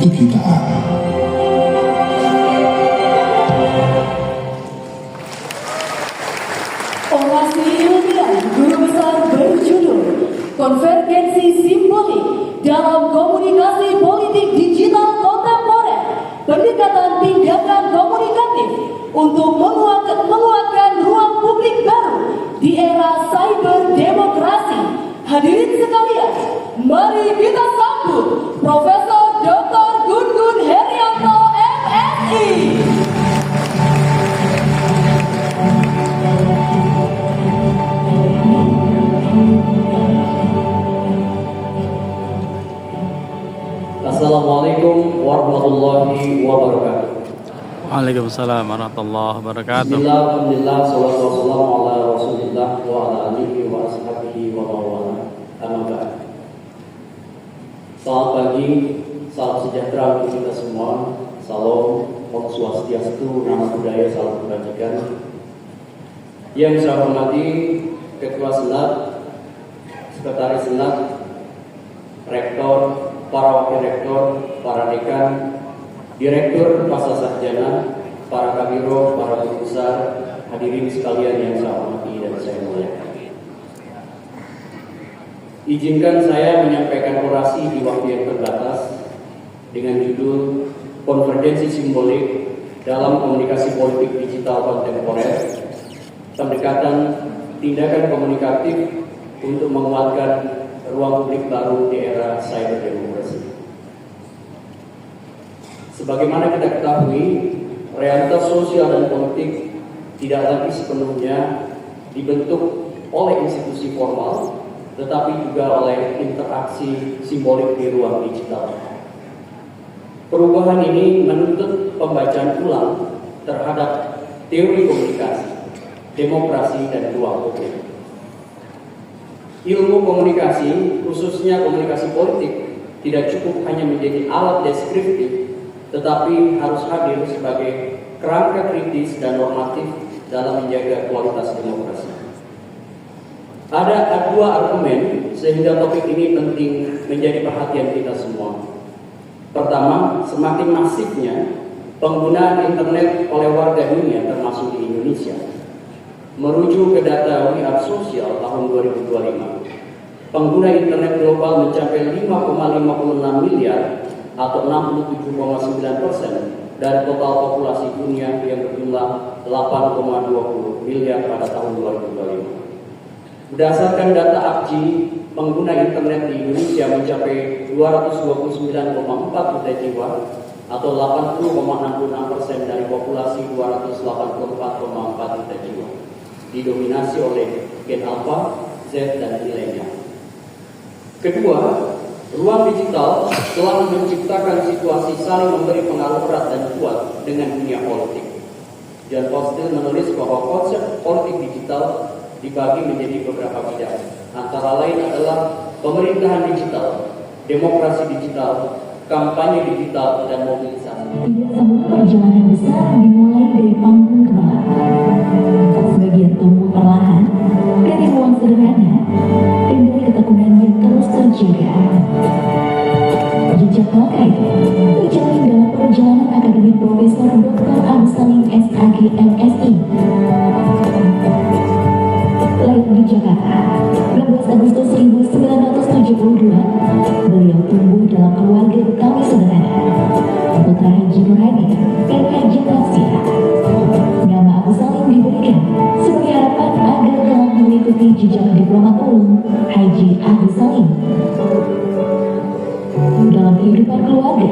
kekitaan. Orasi ilmiah guru besar berjudul Konvergensi Simbolik dalam Komunikasi Politik Digital Kontemporer, pendekatan tindakan komunikatif untuk menguatkan ruang publik baru di era cyber demokrasi. Hadirin sekalian, mari kita sambut Profesor Dr. Gun Gun Herianto, MSI. Assalamualaikum warahmatullahi wabarakatuh. Waalaikumsalam warahmatullahi wabarakatuh. Bismillah, alhamdulillah, salatu wassalamu ala rasulillah wa ala alihi wa ashabihi wa mawala. Amma ba'd. Selamat pagi, salam sejahtera untuk kita semua. Salam, Om Swastiastu, Namo Buddhaya, salam kebajikan. Yang saya hormati Ketua Senat, Sekretaris Senat, Rektor, para wakil rektor, para dekan, direktur pasca sarjana, para kabiro, para guru besar, hadirin sekalian yang saya hormati dan saya muliakan. Izinkan saya menyampaikan orasi di waktu yang terbatas dengan judul Konvergensi Simbolik dalam Komunikasi Politik Digital Kontemporer, pendekatan tindakan komunikatif untuk menguatkan ruang publik baru di era cyber demokrasi. Sebagaimana kita ketahui, realitas sosial dan politik tidak lagi sepenuhnya dibentuk oleh institusi formal, tetapi juga oleh interaksi simbolik di ruang digital. Perubahan ini menuntut pembacaan ulang terhadap teori komunikasi, demokrasi, dan ruang publik. Ilmu komunikasi, khususnya komunikasi politik, tidak cukup hanya menjadi alat deskriptif, tetapi harus hadir sebagai kerangka kritis dan normatif dalam menjaga kualitas demokrasi. Ada dua argumen sehingga topik ini penting menjadi perhatian kita semua. Pertama, semakin masifnya penggunaan internet oleh warga dunia termasuk di Indonesia. Merujuk ke data We Are Social tahun 2025, pengguna internet global mencapai 5,56 miliar atau 67,9% dari total populasi dunia yang berjumlah 8,20 miliar pada tahun 2025. Berdasarkan data APJI, pengguna internet di Indonesia mencapai 229,4 juta jiwa atau 80,66% dari populasi 284,4 juta jiwa. Didominasi oleh gen alpha, Z, dan milenial. Kedua, ruang digital telah menciptakan situasi saling memberi pengaruh erat dan kuat dengan dunia politik. John Postel menulis bahwa konsep politik digital dibagi menjadi beberapa bidang. Antara lain adalah pemerintahan digital, demokrasi digital, kampanye digital, dan mobilisasi. Tidak semua perjalanan besar dimulai dari panggung ke bawah. Sebagian tumbuh perlahan dari ruang sederhana dan dari ketekunan yang terus terjaga. Jejak langkah itu terjalin dalam perjalanan akademik Profesor Dr. Agus Salim SAG MSI. Lahir di Jakarta, 12 Agustus 1972, beliau tumbuh dalam keluarga Betawi sederhana. Putra Haji Nurhadi dan Haji Tasya. Nama Agus Salim diberikan sebagai harapan agar kelak mengikuti jejak diplomat ulung Haji Agus Salim. Dalam kehidupan keluarga,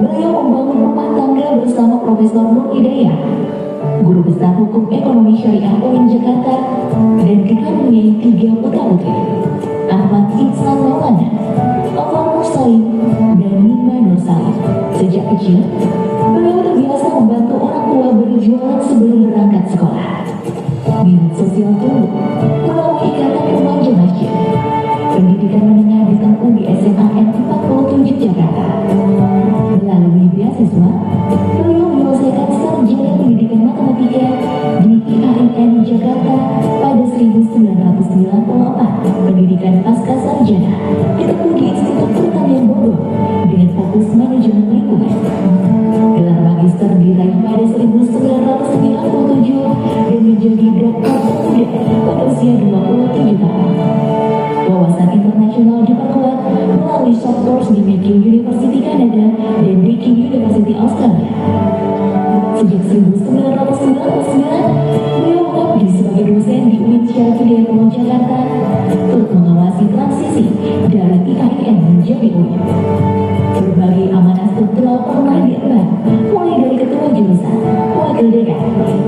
beliau membangun rumah tangga bersama Profesor Nur Hidayah, guru besar hukum ekonomi syariah UIN Jakarta, dan dikaruniai 3 putra-putri, Ahmad Ihsan Maulana, Anwar Nur Salim, dan Nima Nur Salim. Sejak kecil, beliau terbiasa membantu orang tua berjualan sebelum berangkat sekolah. Minat sosial tumbuh melalui ikatan remaja masjid. Pendidikan menengah ditempuh di SMA N47 Jakarta. Melalui beasiswa, beliau menyelesaikan sarjana pendidikan matematika di IAIN Jakarta pada 1994. Pendidikan pasca sarjana ditempuh di Institut Pertanian Bogor dengan fokus manajemen McGill University Kanada dan Deakin University Australia. Sejak 1999, beliau mengabdi sebagai dosen di UIN Syarifudaya Jakarta untuk mengawasi transisi dari IAIN menjadi UIN. Berbagai amanah struktural pernah diemban, mulai dari ketua jurusan, wakil dekan,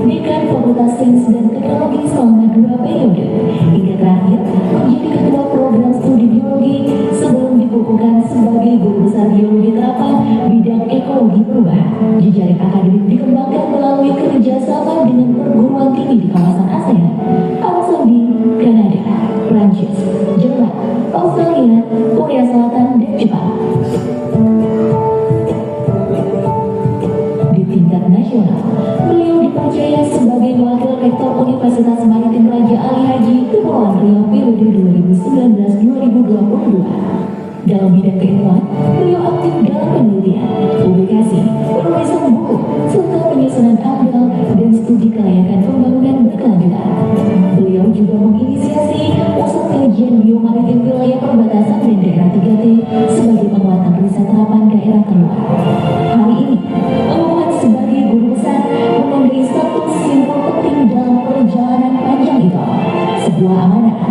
dekan Fakultas Sains dan Teknologi selama 2 periode, hingga terakhir menjadi ketua program studi biologi sebelum dikukuhkan sebagai guru besar biologi terapan bidang ekologi perubahan. Jejaring akademik dikembangkan melalui kerjasama dengan perguruan tinggi di kawasan ASEAN, Arab Saudi, Kanada, Prancis, Jerman, Australia, Korea Selatan, dan Jepang. Di tingkat nasional, beliau dipercaya sebagai wakil rektor Universitas Maritim Raja Ali Haji Kepulauan Riau periode 2019-2022. Dalam bidang keilmuan, beliau aktif dalam penelitian, publikasi, penulisan buku, serta penyusunan amdal dan studi kelayakan pembangunan berkelanjutan. Beliau juga menginisiasi pusat kajian biomaritim wilayah perbatasan dan daerah 3T sebagai penguatan riset terapan daerah terluar. Hari ini, pengukuhan sebagai guru besar menandai satu simpul penting dalam perjalanan panjang itu. Sebuah amanah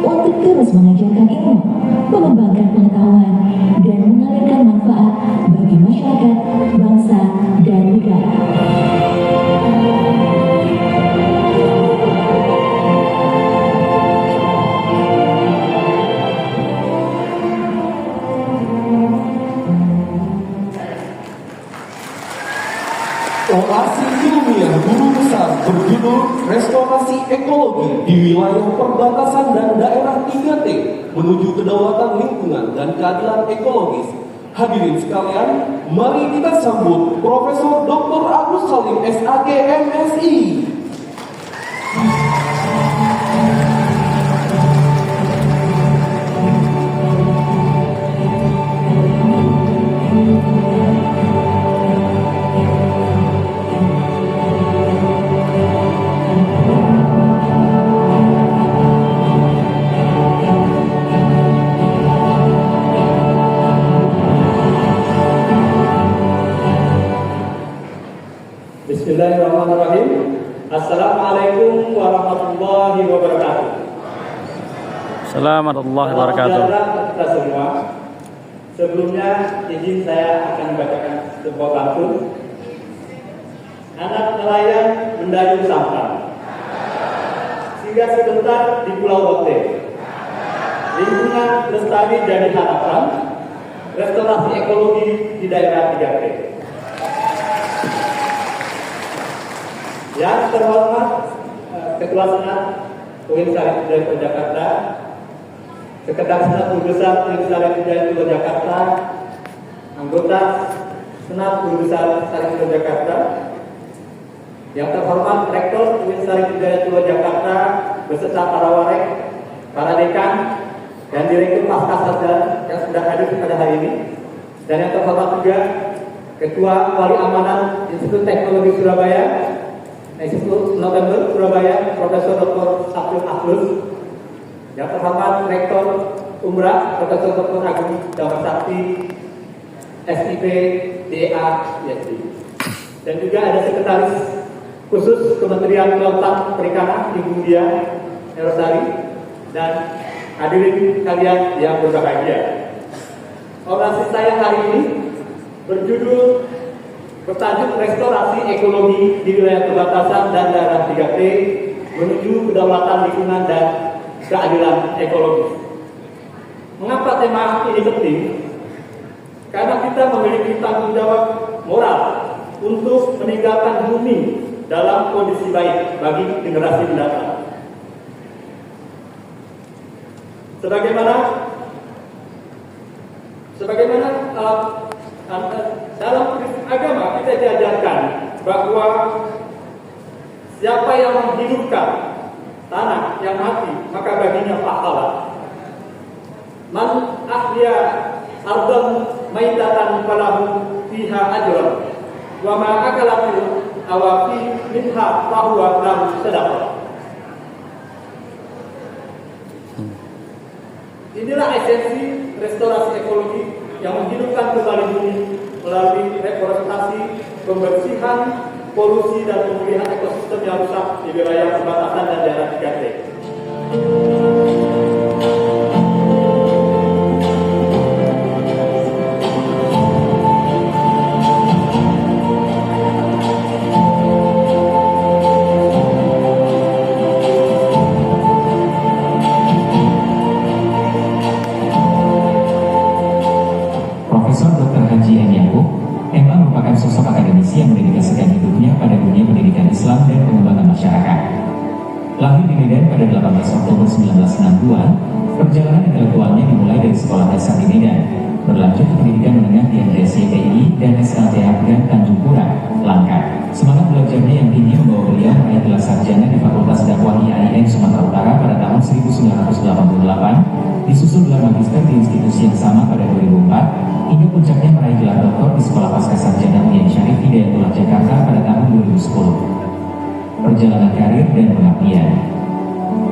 untuk terus mengajarkan ilmu, mengembangkan pengetahuan, dan mengalirkan manfaat bagi masyarakat, bangsa, dan negara. Orasi ilmiah guru besar berjudul Restorasi Ekologi di Wilayah Perbatasan dan Daerah 3T menuju Kedaulatan Lingkungan dan Keadilan Ekologis. Hadirin sekalian, mari kita sambut Profesor Dr. Agus Salim SAG MSI. Bismillahirrahmanirrahim. Assalamualaikum warahmatullahi wabarakatuh. Assalamualaikum warahmatullahi wabarakatuh. Saudara kita semua, sebelumnya izin saya akan membacakan sebuah pantun. Anak nelayan mendayung sampan, singgah sebentar di Pulau Rote. Lingkungan lestari jadi harapan, restorasi ekologi di daerah 3T. Yang terhormat Ketua Senat UIN Syarifudaya Jakarta, Sekretaris Senat Guru Besar UIN Syarifudaya Jakarta, anggota Senat Guru Besar Syarifudaya Jakarta, yang terhormat Rektor UIN Syarifudaya Jakarta beserta para warek, para dekan, dan Direktur Pascasarjana yang sudah hadir pada hari ini, dan yang terhormat juga Ketua Wali Amanat Institut Teknologi Surabaya, Institut November Surabaya, Profesor Dr. Sahrul Ahlus, yang terhormat Rektor Umrah, Profesor Dr. Agung Damar Sakti, SIP, DA, PhD. Dan juga ada Sekretaris Khusus Kementerian Kelautan Perikanan, Ibu Dia Erosari, dan hadirin kalian yang berbahagia. Orasi saya hari ini berjudul bertajuk Restorasi Ekologi di Wilayah Perbatasan dan Daerah 3T menuju Kedaulatan Lingkungan dan Keadilan Ekologis. Mengapa tema ini penting? Karena kita memiliki tanggung jawab moral untuk meninggalkan bumi dalam kondisi baik bagi generasi mendatang. Sebagaimana dalam prinsip agama kita diajarkan bahwa siapa yang menghidupkan tanah yang mati maka baginya pahala. Man ahya ardan maitatan falahu fiha ajrun wa ma akalatil awafi minha fahuwa lahu sadaqah. Inilah esensi restorasi ekologi yang menghidupkan kembali bumi melalui reforestasi, pembersihan, polusi, dan pemulihan ekosistem yang rusak di wilayah perbatasan dan daerah 3T. Profesor Dr. Haji M. Yakub, MA merupakan sosok akademisi yang mendedikasikan hidupnya pada dunia pendidikan Islam dan pengembangan masyarakat. Lahir di Medan pada 18 Oktober 1962, perjalanan intelektualnya dimulai dari sekolah dasar di Medan, berlanjut ke pendidikan menengah di Andreas YPI dan SLT Afgan Tanjung Pura, Langkat. Semangat belajarnya yang tinggi membawa beliau meraih gelar sarjana di Fakultas Dakwah IAIN Sumatera Utara pada tahun 1988, disusul gelar magister di institusi yang sama pada 2004, hingga puncaknya meraih gelar doktor di Sekolah Pascasarjana UIN Syarif Hidayatullah Jakarta pada tahun 2010. Perjalanan karir dan pengabdian.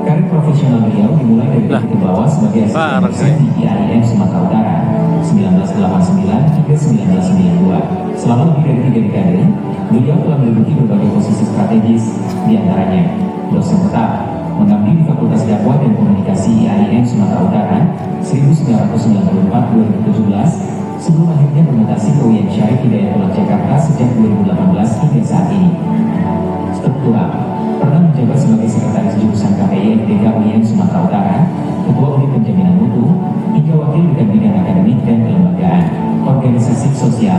Karir profesional beliau dimulai dari titik ke bawah sebagai asisten dosen di IAIN Sumatera Utara 1989 hingga 1992. Selama lebih dari 3 dekade, beliau telah menduduki berbagai posisi strategis, diantaranya dosen tetap, mengabdi di Fakultas Dakwah dan Komunikasi IAIN Sumatera Utara 1994-2017, sebelum akhirnya bermutasi ke UIN Syarif Hidayatullah Jakarta sejak 2018 hingga saat ini. Struktural, pernah menjabat sebagai sekretaris jurusan KPI FDK UIN Sumatera Utara, ketua unit penjaminan mutu, hingga wakil dekan bidang akademik dan kelembagaan. Organisasi sosial,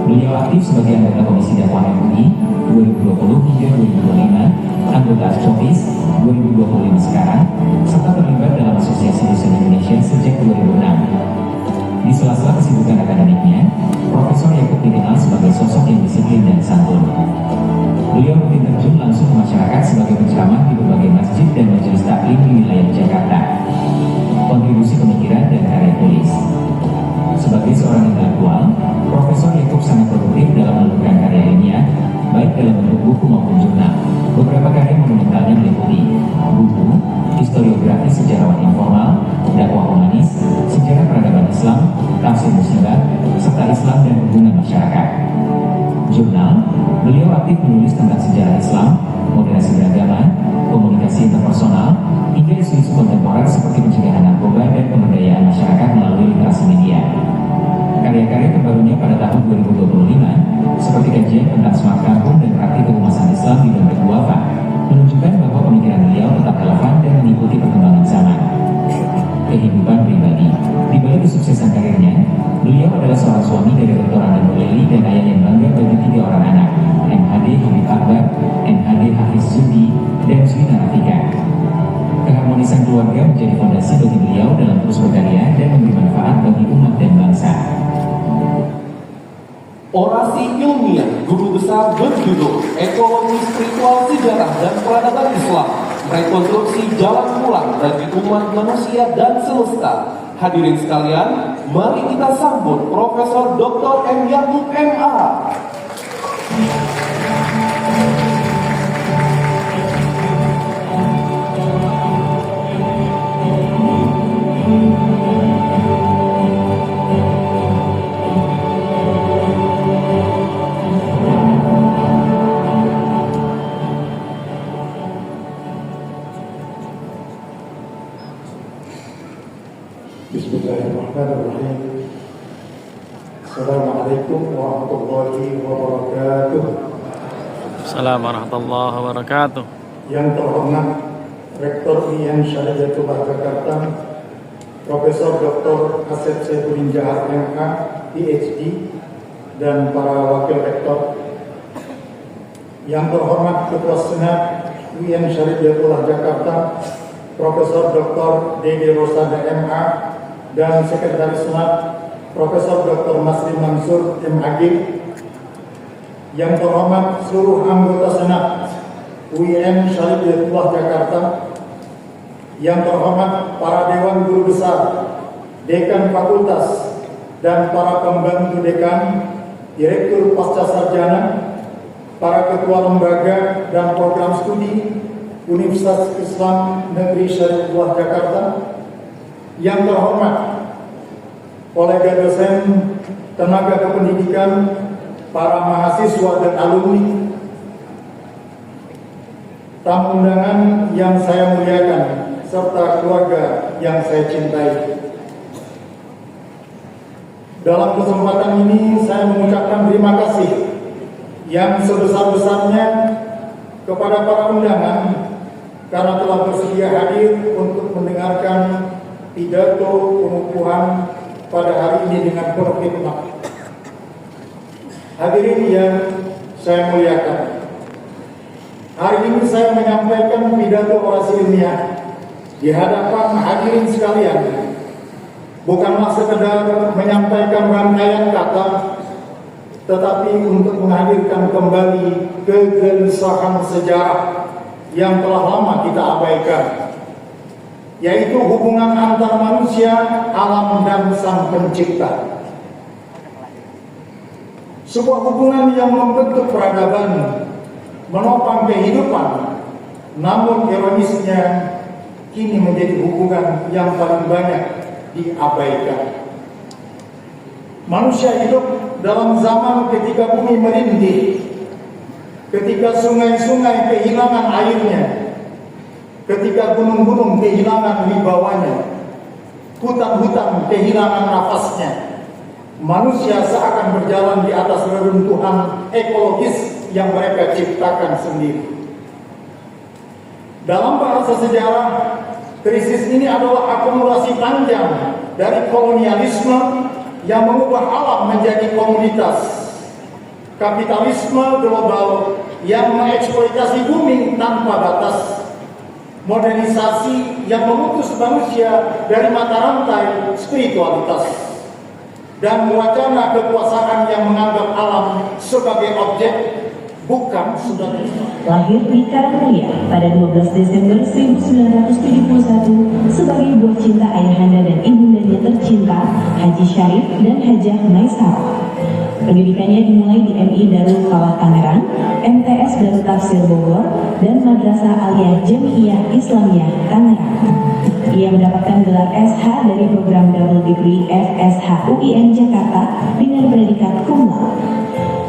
beliau aktif sebagai anggota Komisi Dakwah MUI 2020 hingga 2025, anggota Ascopis 2025 sekarang, serta terlibat dalam Asosiasi Dosen Indonesia sejak 2006. Di sela-sela kesibukan akademiknya, Profesor Yakub dikenal sebagai sosok yang disiplin dan santun. Beliau rutin terjun langsung ke masyarakat sebagai penceramah di berbagai masjid dan majelis taklim di wilayah Jakarta. Kontribusi pemikiran dan karya tulis. Sebagai seorang intelektual, Profesor Yakub sangat produktif dalam menelurkan karya ilmiah, baik dalam bentuk buku maupun jurnal. Beberapa karya monumentalnya meliputi buku Historiografi Sejarawan Informal, Dakwah Humanis, Sejarah Peradaban Islam, Tafsir Musibah, serta Islam dan Hubungan Masyarakat. Jurnal, beliau aktif menulis tentang sejarah Islam, moderasi beragama, komunikasi interpersonal, hingga isu-isu kontemporer seperti pencegahan narkoba dan pemberdayaan masyarakat melalui literasi media. Karya-karya terbarunya pada tahun 2025, seperti kajian tentang smart kampung dan praktik kehumasan Islam di dompet duafa, menunjukkan bahwa pemikiran beliau tetap relevan dan mengikuti perkembangan zaman. Kehidupan pribadi. Di balik kesuksesan karirnya, beliau adalah seorang suami dari Dr. Anand Boleli dan ayah yang bangga bagi 3 orang anak, MHD Habib Akbar, MHD Hafiz Zudi, dan Zwina Rafika. Keharmonisan keluarga menjadi fondasi bagi beliau dalam terus berkarya dan memberi manfaat bagi umat dan bangsa. Orasi ilmiah guru besar berjudul Ekologi Spiritual Sejarah dan Peradaban Islam, rekonstruksi jalan pulang bagi umat manusia dan semesta. Hadirin sekalian, mari kita sambut Profesor Dr. M. Yakub MA. Bismillahirrahmanirrahim. Assalamualaikum warahmatullahi wabarakatuh. Assalamualaikum warahmatullahi wabarakatuh. Yang terhormat Rektor UIN Syarif Hidayatullah Jakarta, Profesor Dr. Asep Saifuddin Jahar MA, PhD, dan para wakil rektor. Yang terhormat Ketua Senat UIN Syarif Hidayatullah Jakarta, Profesor Dr. Dede Rosada MA, dan Sekretaris Senat Profesor Dr. Masri Mansur MAG. Yang terhormat seluruh anggota Senat UIN Syarif Hidayatullah Jakarta. Yang terhormat para Dewan Guru Besar, Dekan Fakultas, dan para pembantu dekan, Direktur Pascasarjana, para ketua lembaga dan program studi Universitas Islam Negeri Syarif Hidayatullah Jakarta. Yang terhormat kolega dosen, tenaga kependidikan, para mahasiswa dan alumni, tamu undangan yang saya muliakan, serta keluarga yang saya cintai. Dalam kesempatan ini saya mengucapkan terima kasih yang sebesar-besarnya kepada para undangan karena telah bersedia hadir untuk mendengarkan pidato pengukuhan pada hari ini dengan penuh hikmat. Hadirin yang saya muliakan, hari ini saya menyampaikan pidato orasi ilmiah di hadapan hadirin sekalian, bukanlah sekedar menyampaikan rangkaian kata, tetapi untuk menghadirkan kembali kegelisahan sejarah yang telah lama kita abaikan, yaitu hubungan antar manusia, alam, dan Sang Pencipta. Sebuah hubungan yang membentuk peradaban, menopang kehidupan, namun ironisnya kini menjadi hubungan yang paling banyak diabaikan. Manusia hidup dalam zaman ketika bumi merintih, ketika sungai-sungai kehilangan airnya, ketika gunung-gunung kehilangan wibawanya, hutan-hutan kehilangan nafasnya. Manusia seakan berjalan di atas reruntuhan ekologis yang mereka ciptakan sendiri. Dalam bahasa sejarah, krisis ini adalah akumulasi panjang dari kolonialisme yang mengubah alam menjadi komoditas, kapitalisme global yang mengeksploitasi bumi tanpa batas, modernisasi yang memutus manusia dari mata rantai spiritualitas, dan wacana kekuasaan yang menganggap alam sebagai objek, bukan saudara. Lahir di Karangmulia pada 12 Desember 1971 sebagai buah cinta ayahanda dan ibundanya tercinta, Haji Syarif dan Hajah Maisarah. Pendidikannya dimulai di MI Darul Fallah Tangerang, MTS Darul Tafsir Bogor, dan Madrasah Aliyah Jamiiyah Islamiyah Tangerang. Ia mendapatkan gelar SH dari program Double Degree FSH UIN Jakarta dengan predikat cum laude.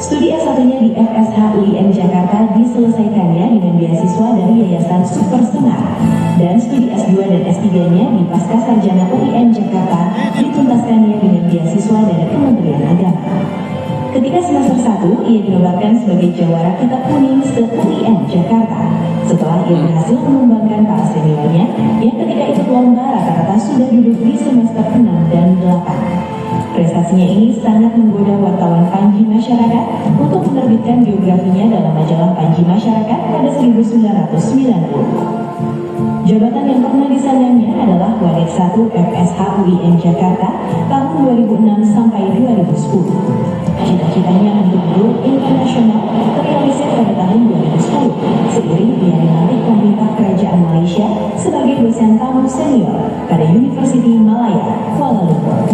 Studi S1-nya di FSH UIN Jakarta diselesaikannya dengan beasiswa dari Yayasan Super Senar, dan studi S2 dan S3-nya di Pascasarjana UIN Jakarta dituntaskannya dengan beasiswa dari Kementerian Agama. Ketika semester 1, ia dinobatkan sebagai jawara kitab kuning se-UIN Jakarta setelah ia berhasil menumbangkan para seniornya yang ketika ikut lomba rata-rata sudah duduk di semester 6 dan 8. Prestasinya ini sangat menggoda wartawan Panji Masyarakat untuk menerbitkan biografinya dalam majalah Panji Masyarakat pada 1990. Jabatan yang pernah disandangnya adalah Wadid 1 FSH UIN Jakarta tahun 2006 sampai 2010. Cita-citanya untuk go internasional terrealisir pada tahun 2010 seiring ia dilantik pemerintah kerajaan Malaysia sebagai dosen tamu senior pada University Malaya, Kuala Lumpur.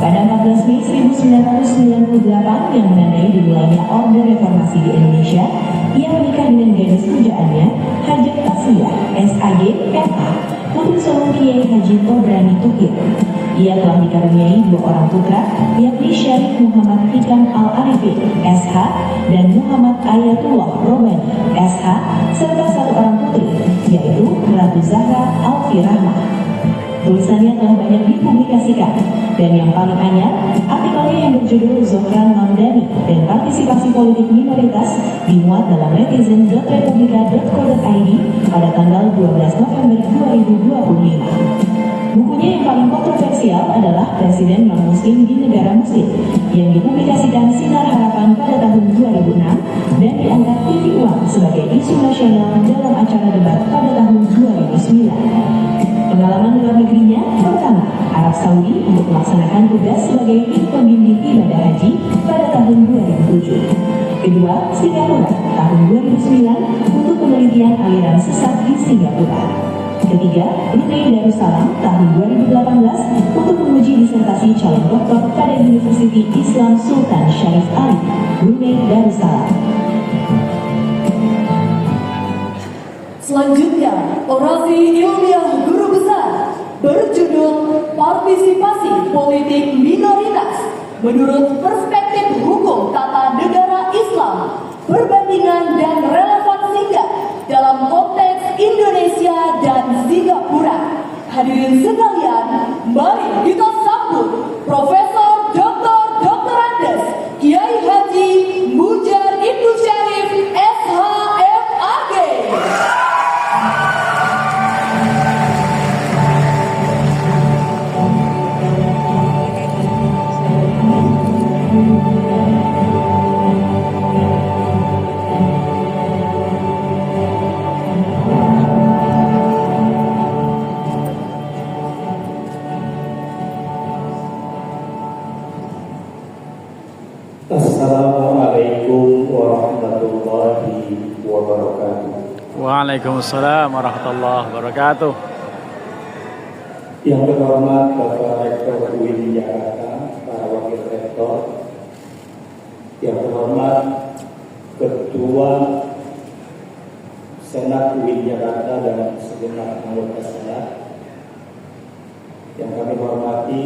Pada 14 Mei 1998 yang menandai dimulainya Orde Reformasi di Indonesia, ia menikah dengan gadis pujaannya, Hajah Tasmiyah, SAG, MA, putri sulung Kiai Haji Tobrani Tukir. Ia telah dikaruniai 2 orang putra, yakni Syarif Muhammad Hikam Al-Arifin, SH, dan Muhammad Ayatullah Robani, SH, serta 1 orang putri, yaitu Ratu Zahra Alfi Rahmah. Tulisannya telah banyak dipublikasikan, dan yang paling anyar, artikelnya yang berjudul Zohran Mamdani dan Partisipasi Politik Minoritas dimuat dalam netizen.republika.co.id pada tanggal 12 November 2025. Bukunya yang paling kontroversial adalah Presiden Non-Muslim di Negara Muslim yang dipublikasikan Sinar Harapan pada tahun 2006 dan diangkat TV Uang sebagai isu nasional dalam acara debat pada tahun 2009. Pengalaman luar negerinya, pertama, Arab Saudi untuk melaksanakan tugas sebagai tim pembimbing ibadah haji pada tahun 2007. Kedua, Singapura tahun 2009 untuk penelitian aliran sesat di Singapura. Ketiga, Brunei Darussalam tahun 2018 untuk menguji disertasi calon doktor pada University Islam Sultan Syarif Ali, Brunei Darussalam. Selanjutnya, orasi ilmiah guru besar berjudul partisipasi politik minoritas menurut perspektif hukum tata negara Islam, perbandingan dan relevansinya dalam konteks Indonesia dan Singapura. Hadirin sekalian, mari kita sambut Profesor Dr. Andes Kiai Haji Mujar Ibnu Syarif SHMAG. Assalamualaikum warahmatullahi wabarakatuh. Waalaikumsalam warahmatullahi wabarakatuh. Yang terhormat Bapak Rektor UIN Jakarta, para wakil rektor, yang terhormat Ketua Senat UIN Jakarta dan segenap anggota Senat, yang kami hormati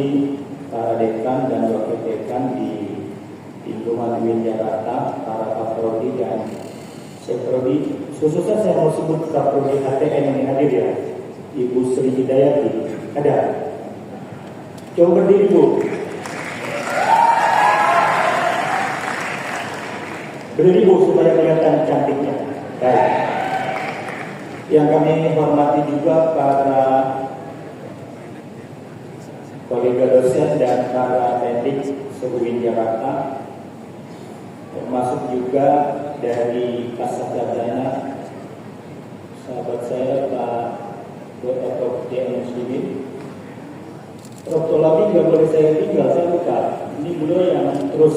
para dekan dan wakil dekan di lingkungan UIN Jakarta, para kaprodi dan seprodi. Khususnya saya mau sebut kaprodi HTN yang hadir ya, Ibu Sri Hidayati. Ada? Coba berdiri Bu. Berdiri Bu supaya kelihatan cantiknya. Baik. Yang kami hormati juga para kolega dosen dan para pendidik UIN Jakarta, termasuk juga dari Kasat Sarjana sahabat saya Pak Dr. J.M. Muslimin. Prof. Tolabi nggak boleh saya tinggal, saya lupa. Ini beliau yang terus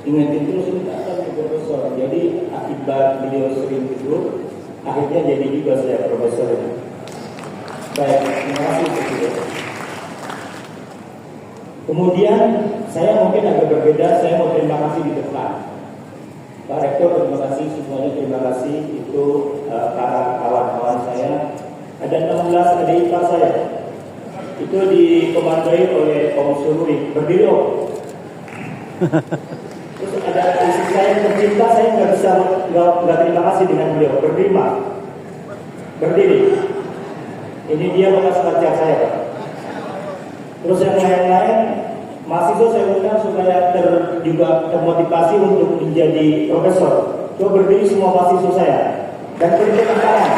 ingetin terus ini akan profesor. Jadi akibat beliau sering tidur, akhirnya jadi juga saya profesor. Baik, terima kasih Pak. Kemudian saya mungkin agak berbeda, saya mau terima kasih di depan. Pak Rektor terima kasih, semuanya terima kasih. Itu para kawan-kawan saya. Ada 16 adik ipar saya. Itu dikomandoi oleh Om Sururi. Berdiri Om. Terus ada istri saya yang tercinta, saya nggak terima kasih dengan beliau. Berdiri Mak. Berdiri. Ini dia bekas pacar saya Pak. Terus yang lain-lain, mahasiswa saya undang supaya juga termotivasi untuk menjadi profesor. Coba berdiri semua mahasiswa saya dan berikan tangan.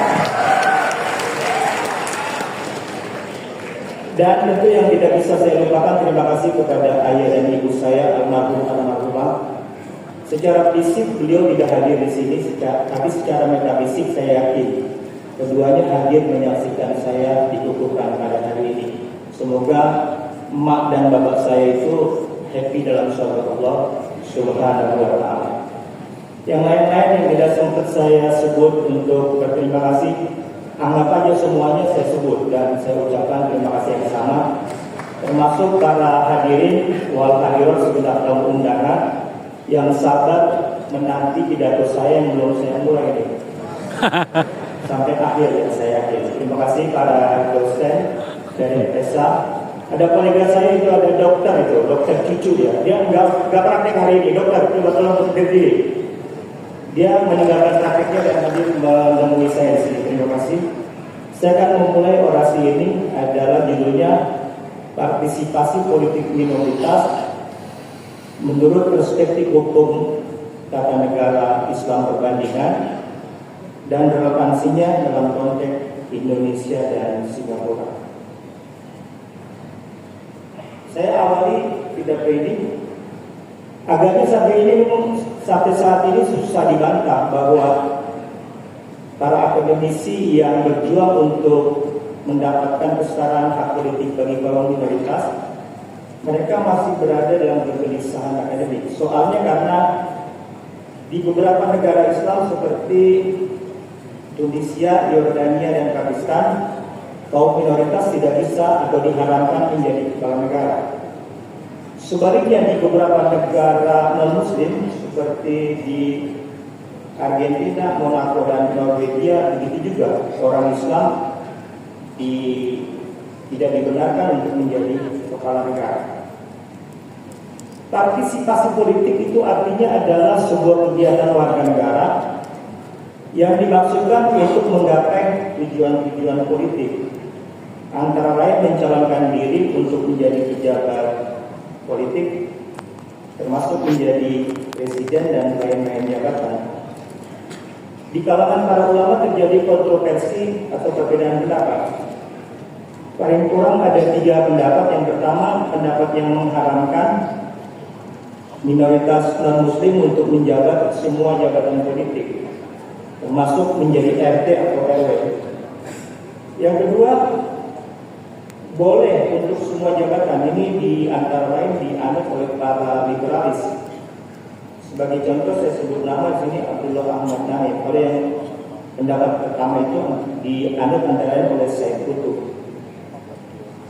Dan tentu yang tidak bisa saya lupakan, terima kasih kepada ayah dan ibu saya almarhumah. Secara fisik beliau tidak hadir di sini, tapi secara metafisik saya yakin keduanya hadir menyaksikan saya dikukuhkan pada hari ini. Semoga emak dan bapak saya itu happy dalam surga Allah Subhanahu wa ta'ala. Yang lain-lain yang tidak sempat saya sebut untuk berterima kasih, anggap aja semuanya saya sebut dan saya ucapkan terima kasih yang sama, termasuk para hadirin wal hadirat segenap tamu undangan yang sabar menanti pidato saya yang belum saya mulai ini sampai akhir ya saya yakin. Terima kasih para dosen dari PESA. Ada kolega saya itu ada dokter cucu dia nggak praktek hari ini, dokter coba tolong berdiri. Dia meninggalkan prakteknya dan hadir menemui saya di sini. Terima kasih. Saya akan memulai orasi ini adalah judulnya partisipasi politik minoritas menurut perspektif hukum tata negara Islam perbandingan dan relevansinya dalam konteks Indonesia dan Singapura. Saya awali pidato ini agaknya sampai saat ini susah dibantah bahwa para akademisi yang berjuang untuk mendapatkan kesetaraan hak politik bagi kaum minoritas, mereka masih berada dalam kegelisahan akademik. Soalnya karena di beberapa negara Islam seperti Tunisia, Yordania, dan Pakistan, kaum minoritas tidak bisa atau diharamkan menjadi kepala negara. Sebaliknya di beberapa negara non-Muslim seperti di Argentina, Monaco, dan Norwegia, begitu juga orang Islam tidak dibenarkan untuk menjadi kepala negara. Partisipasi politik itu artinya adalah sebuah kegiatan warga negara yang dimaksudkan untuk menggapai tujuan-tujuan politik, antara lain mencalonkan diri untuk menjadi pejabat politik, termasuk menjadi presiden dan lain-lain jabatan. Di kalangan para ulama terjadi kontroversi atau perbedaan pendapat. Paling kurang ada 3 pendapat. Yang pertama, pendapat yang mengharamkan minoritas non-muslim untuk menjabat semua jabatan politik, termasuk menjadi RT atau RW. Yang kedua, boleh untuk semua jabatan. Ini di antara lain dianut oleh para liberalis. Sebagai contoh saya sebut nama di sini Abdullah Ahmad Naif. Kalau yang pendapat pertama itu dianut antara lain oleh Said Qutb.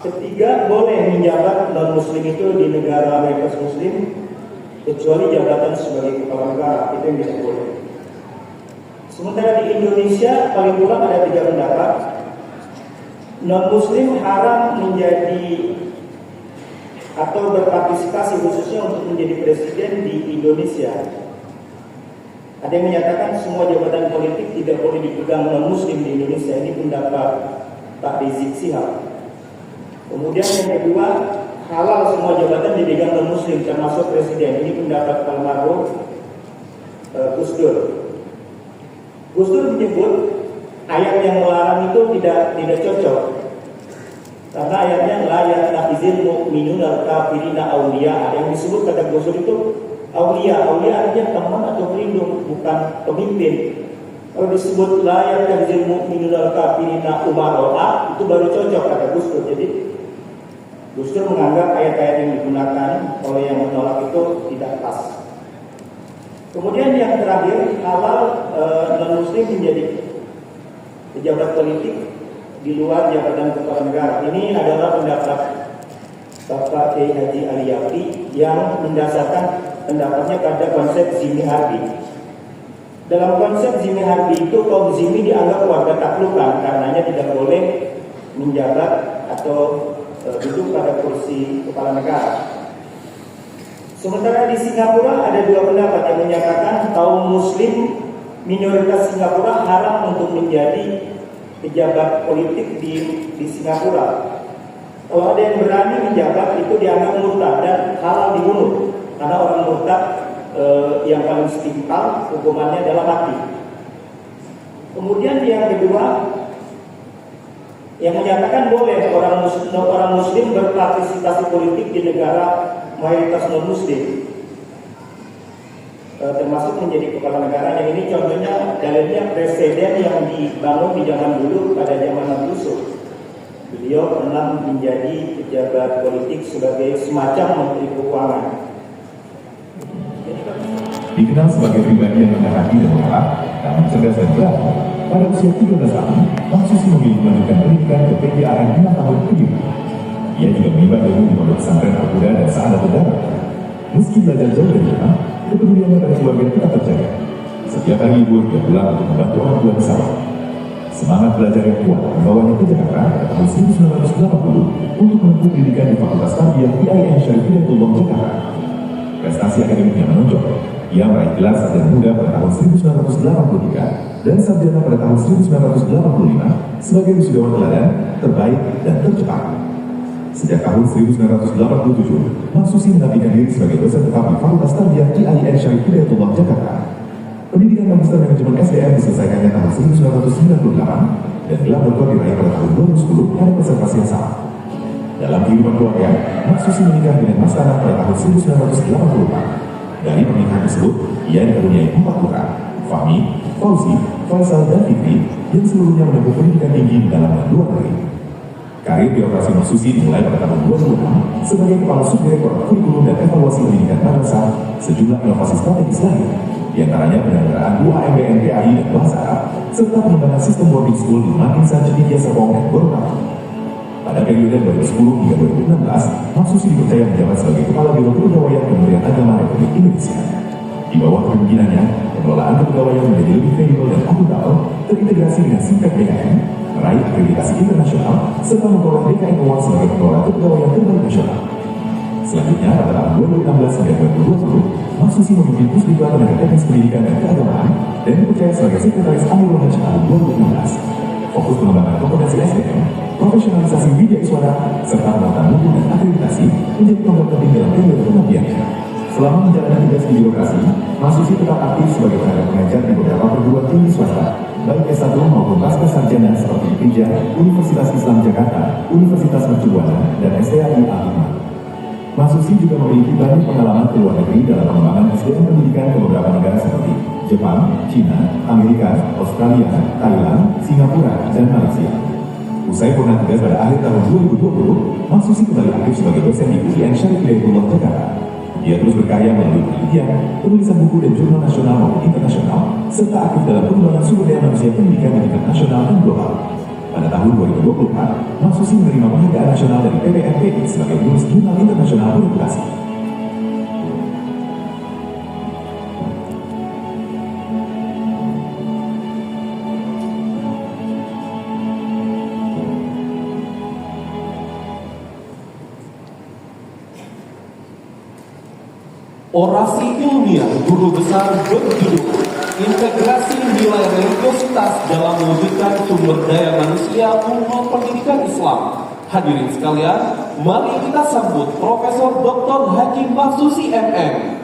Ketiga, boleh menjabat non-muslim itu di negara mayoritas muslim, kecuali jabatan sebagai kepala negara, itu yang tidak boleh. Sementara di Indonesia paling kurang ada 3 pendapat. Non-muslim haram menjadi atau berpartisipasi khususnya untuk menjadi presiden di Indonesia. Ada yang menyatakan semua jabatan politik tidak boleh dipegang non-muslim di Indonesia. Ini pendapat Pak Rizik Sihab. Kemudian yang kedua, halal semua jabatan dipegang non-muslim termasuk presiden. Ini pendapat almarhum Gus Dur. Gus Dur menyebut ayat yang melarang itu tidak cocok. Karena ayatnya la yattakhizul mu'minuna al-kafirina awliya. Yang disebut kata Gus Dur itu awliya. Awliya artinya teman atau pelindung, bukan pemimpin. Kalau disebut la yattakhizul mu'minuna al-kafirina umara, itu baru cocok kata Gus Dur. Jadi Gus Dur menganggap ayat-ayat yang digunakan oleh yang menolak itu tidak pas. Kemudian yang terakhir, halal non-muslim menjadi pejabat politik di luar jabatan kepala negara. Ini adalah pendapat Bapak Kiai Haji Ali Yakti yang mendasarkan pendapatnya pada konsep Zimmi Harbi. Dalam konsep Zimmi Harbi itu kaum Zimmi dianggap warga taklukan, karenanya tidak boleh menjabat atau duduk pada kursi kepala negara. Sementara di Singapura ada 2 pendapat yang menyatakan kaum muslim minoritas Singapura haram untuk menjadi pejabat politik di Singapura. Kalau ada yang berani menjabat itu dianggap murtad dan halal dibunuh. Karena orang murtad yang paling setimpal hukumannya adalah mati. Kemudian yang kedua, yang menyatakan boleh orang muslim berpartisipasi politik di negara mayoritas non-muslim, termasuk menjadi kepala negara. Yang ini contohnya dalilnya presiden yang dibangun di zaman dulu pada zaman Nabi Yusuf. Beliau pernah menjadi pejabat politik sebagai semacam menteri keuangan. Dikenal sebagai pribadi yang rendah hati dan moral, namun cerdas dan berat. Pada usia 13 tahun, Mahsusi memilih melanjutkan pendidikan ke PGRN 6 tahun ke Ia juga menimba ilmu di pondok pesantren Al-Huda dan Sa'adat Darah. Meski belajar jauh dari rumah, kepeduliannya pada keluarga tetap terjaga. Setiap hari libur dia pulang untuk membantu orang tua di sawah. Semangat belajar yang kuat membawanya ke Jakarta pada tahun 1980 untuk menempuh pendidikan di Fakultas Tarbiyah IAIN Syarif Hidayatullah Jakarta. Prestasi akademiknya menonjol. Ia meraih gelar sarjana muda pada tahun 1983 dan sarjana pada tahun 1985 sebagai wisudawan teladan terbaik dan tercepat. Sejak tahun 1987, Mahsusi mengabdikan diri sebagai dosen tetap di Fakultas Tarbiyah IAIN Syarif Hidayatullah Jakarta. Pendidikan Magister Manajemen SDM diselesaikannya tahun 1998 dan gelar doktor diraih pada tahun 2010 pada konsentrasi yang sama. Dalam kehidupan keluarga, Mahsusi menikah dengan Mas Tanah pada tahun 1984. Dari pernikahan tersebut, ia dikaruniai 4 putra, Fahmi, Fauzi, Faisal, dan Fikri, yang seluruhnya menempuh pendidikan tinggi di dalam luar negeri. Karir birokrasi Mahsusi dimulai pada tahun 2006 sebagai Kepala Subdirektorat Kurikulum dan Evaluasi Pendidikan Madrasah. Sejumlah inovasi strategis lahir, di antaranya penyelenggaraan UAMBN PAI dan Bahasa Arab, serta pengembangan sistem boarding school di Makinsa Cendekia Serpong dan Gorontalo. Pada periode 2010 hingga 2016, Mahsusi dipercaya menjabat sebagai Kepala Biro Kepegawaian Kementerian Agama Republik Indonesia. Di bawah kepemimpinannya, pengelolaan kepegawaian menjadi lebih kredibel dan akuntabel, terintegrasi dengan Simpek BKN, meraih akreditasi internasional, serta memperoleh DKI Award sebagai pengelola kepegawaian terbaik nasional. Selanjutnya, pada tahun 2016 hingga 2020, Mahsusi memimpin Pusdiklat Tenaga Teknis Pendidikan dan Keagamaan dan dipercaya sebagai Sekretaris Amirul Hajj tahun 2016. Fokus pengembangan kompetensi SDM, profesionalisasi widya iswara, serta penguatan mutu dan akreditasi menjadi tonggak penting dalam periode pengabdiannya. Selama menjalani tugas di birokrasi, Mahsusi tetap aktif sebagai tenaga pengajar di beberapa perguruan tinggi swasta, baik S1 maupun pasca sarjana seperti IPINJA, Universitas Islam Jakarta, Universitas Mercubuana, dan STAI Al-Hikmah. Mahsusi juga memiliki banyak pengalaman ke luar negeri dalam pengembangan SDM pendidikan ke beberapa negara seperti Jepang, China, Amerika, Australia, Thailand, Singapura, dan Malaysia. Usai purna tugas pada akhir tahun 2020, Mahsusi kembali aktif sebagai dosen di UIN Syarif Hidayatullah Jakarta. Ia terus berkarya melalui penelitian, penulisan buku dan jurnal nasional maupun internasional, serta aktif dalam pengembangan sumber daya manusia pendidikan di tingkat nasional dan global. Pada tahun 2024, Mahsusi menerima penghargaan nasional dari PPMPI sebagai penulis jurnal internasional bereputasi. Orasi ilmiah guru besar berjudul Integrasi Nilai Religiositas dalam Mewujudkan Sumber Daya Manusia Unggul Pendidikan Islam. Hadirin sekalian, mari kita sambut Profesor Dr. Haji Mahsusi MM.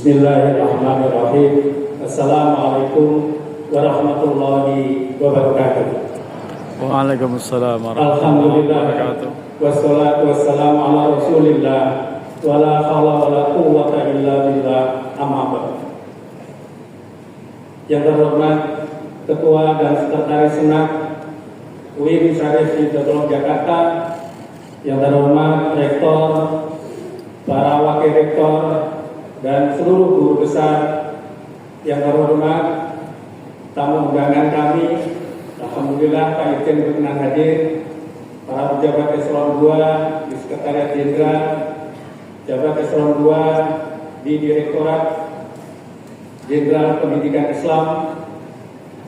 Bismillahirrahmanirrahim. Assalamualaikum warahmatullahi wabarakatuh. Waalaikumsalam warahmatullahi wabarakatuh. Wassalatu wassalamu ala Rasulillah wa la haula wa la quwwata illa billah, amma ba'd. Yang terhormat Ketua dan Sekretaris Senat UIN Syarif Hidayatullah Jakarta, yang terhormat Rektor, para Wakil Rektor, dan seluruh guru besar yang terhormat, tamu undangan kami, alhamdulillah Pak Irjen berkenan hadir, para pejabat eselon 2 di Sekretariat Jenderal, pejabat eselon 2 di Direktorat Jenderal Pendidikan Islam,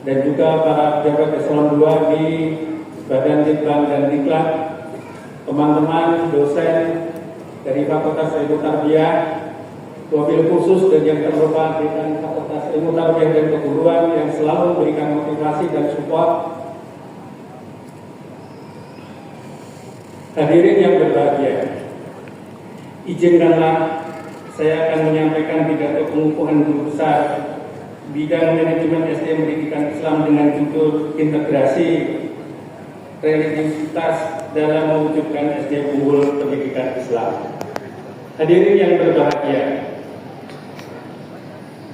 dan juga para pejabat eselon 2 di Badan Litbang dan Diklat, teman-teman dosen dari Fakultas Ilmu Tarbiyah, wabil khusus dan yang terhormat dengan Fakultas Ilmu Tarbiyah dan Keguruan yang selalu memberikan motivasi dan support. Hadirin yang berbahagia, izinkanlah saya akan menyampaikan pidato pengukuhan guru besar bidang manajemen SDM pendidikan Islam dengan judul Integrasi Religiositas dalam Mewujudkan SDM Unggul Pendidikan Islam. Hadirin yang berbahagia,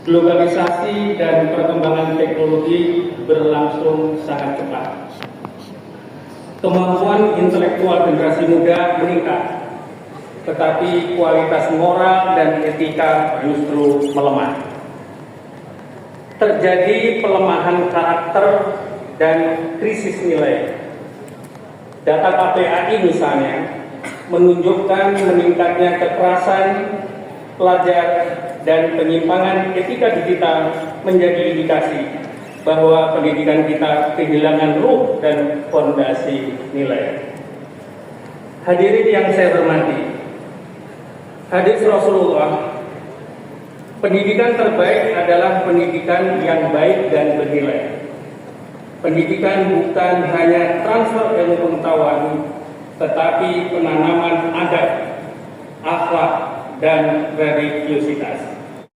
globalisasi dan perkembangan teknologi berlangsung sangat cepat. Kemampuan intelektual generasi muda meningkat, tetapi kualitas moral dan etika justru melemah. Terjadi pelemahan karakter dan krisis nilai. Data KPAI misalnya menunjukkan meningkatnya kekerasan pelajar dan penyimpangan etika digital menjadi indikasi bahwa pendidikan kita kehilangan ruh dan fondasi nilai. Hadirin yang saya hormati, hadis Rasulullah, pendidikan terbaik adalah pendidikan yang baik dan bernilai. Pendidikan bukan hanya transfer ilmu pengetahuan, tetapi penanaman adab, akhlak, dan religiositas.